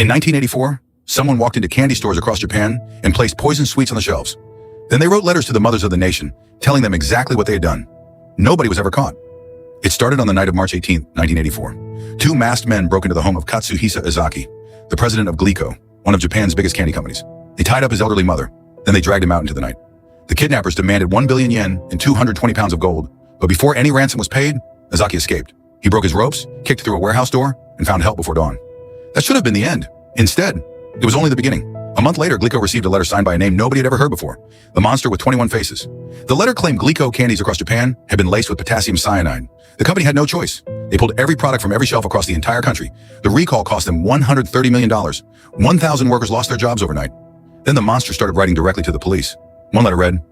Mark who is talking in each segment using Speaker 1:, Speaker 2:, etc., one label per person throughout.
Speaker 1: In 1984, someone walked into candy stores across Japan and placed poison sweets on the shelves. Then they wrote letters to the mothers of the nation, telling them exactly what they had done. Nobody was ever caught. It started on the night of March 18, 1984. Two masked men broke into the home of Katsuhisa Izaki, the president of Glico, one of Japan's biggest candy companies. They tied up his elderly mother, then they dragged him out into the night. The kidnappers demanded 1 billion yen and 220 pounds of gold, but before any ransom was paid, Izaki escaped. He broke his ropes, kicked through a warehouse door, and found help before dawn. That should have been the end. Instead, it was only the beginning. A month later, Glico received a letter signed by a name nobody had ever heard before, the monster with 21 faces. The letter claimed Glico candies across Japan had been laced with potassium cyanide. The company had no choice. They pulled every product from every shelf across the entire country. The recall cost them $130 million. 1,000 workers lost their jobs overnight. Then the monster started writing directly to the police. One letter read,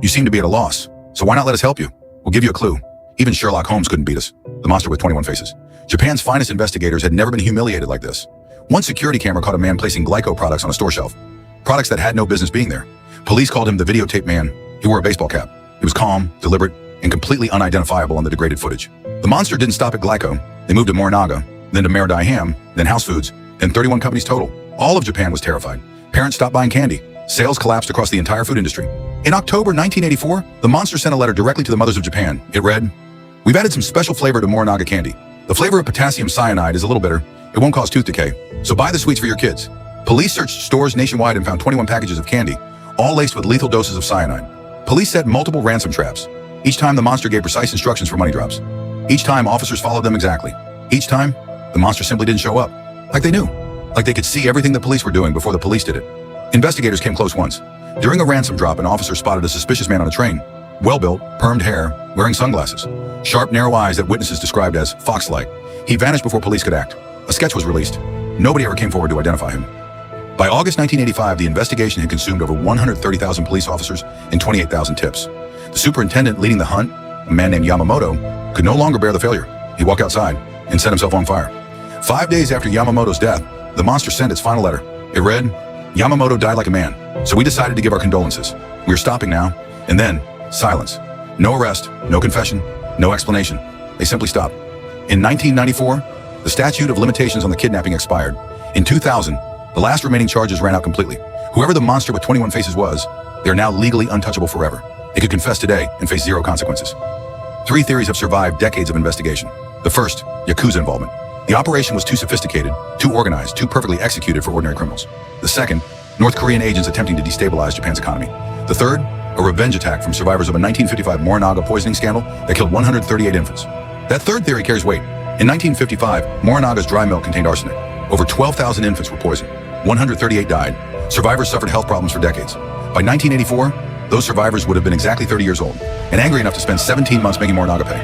Speaker 1: "You seem to be at a loss, so why not let us help you? We'll give you a clue." Even Sherlock Holmes couldn't beat us. The monster with 21 faces. Japan's finest investigators had never been humiliated like this. One security camera caught a man placing Glico products on a store shelf. Products that had no business being there. Police called him the videotape man. He wore a baseball cap. He was calm, deliberate, and completely unidentifiable on the degraded footage. The monster didn't stop at Glico. They moved to Morinaga, then to Meridai Ham, then House Foods, then 31 companies total. All of Japan was terrified. Parents stopped buying candy. Sales collapsed across the entire food industry. In October 1984, the monster sent a letter directly to the mothers of Japan. It read, "We've added some special flavor to Morinaga candy. The flavor of potassium cyanide is a little bitter. It won't cause tooth decay. So buy the sweets for your kids." Police searched stores nationwide and found 21 packages of candy, all laced with lethal doses of cyanide. Police set multiple ransom traps. Each time the monster gave precise instructions for money drops. Each time officers followed them exactly. Each time, the monster simply didn't show up. Like they knew. Like they could see everything the police were doing before the police did it. Investigators came close once. During a ransom drop, an officer spotted a suspicious man on a train. Well-built, permed hair, wearing sunglasses. Sharp, narrow eyes that witnesses described as fox-like. He vanished before police could act. A sketch was released. Nobody ever came forward to identify him. By August 1985, the investigation had consumed over 130,000 police officers and 28,000 tips. The superintendent leading the hunt, a man named Yamamoto, could no longer bear the failure. He walked outside and set himself on fire. 5 days after Yamamoto's death, the monster sent its final letter. It read, "Yamamoto died like a man, so we decided to give our condolences. We are stopping now." And then, silence. No arrest, no confession, no explanation. They simply stopped. In 1994, the statute of limitations on the kidnapping expired. In 2000, the last remaining charges ran out completely. Whoever the monster with 21 faces was, they are now legally untouchable forever. They could confess today and face zero consequences. 3 theories have survived decades of investigation. The first, Yakuza involvement. The operation was too sophisticated, too organized, too perfectly executed for ordinary criminals. The second, North Korean agents attempting to destabilize Japan's economy. The third, a revenge attack from survivors of a 1955 Morinaga poisoning scandal that killed 138 infants. That third theory carries weight. In 1955, Morinaga's dry milk contained arsenic. Over 12,000 infants were poisoned. 138 died. Survivors suffered health problems for decades. By 1984, those survivors would have been exactly 30 years old and angry enough to spend 17 months making Morinaga pay.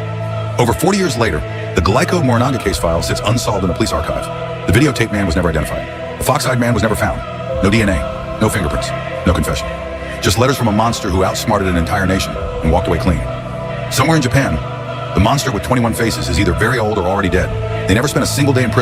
Speaker 1: Over 40 years later, the Glico Morinaga case file sits unsolved in a police archive. The videotape man was never identified. The fox-eyed man was never found. No DNA, no fingerprints, no confession. Just letters from a monster who outsmarted an entire nation and walked away clean. Somewhere in Japan, the monster with 21 faces is either very old or already dead. They never spent a single day in prison.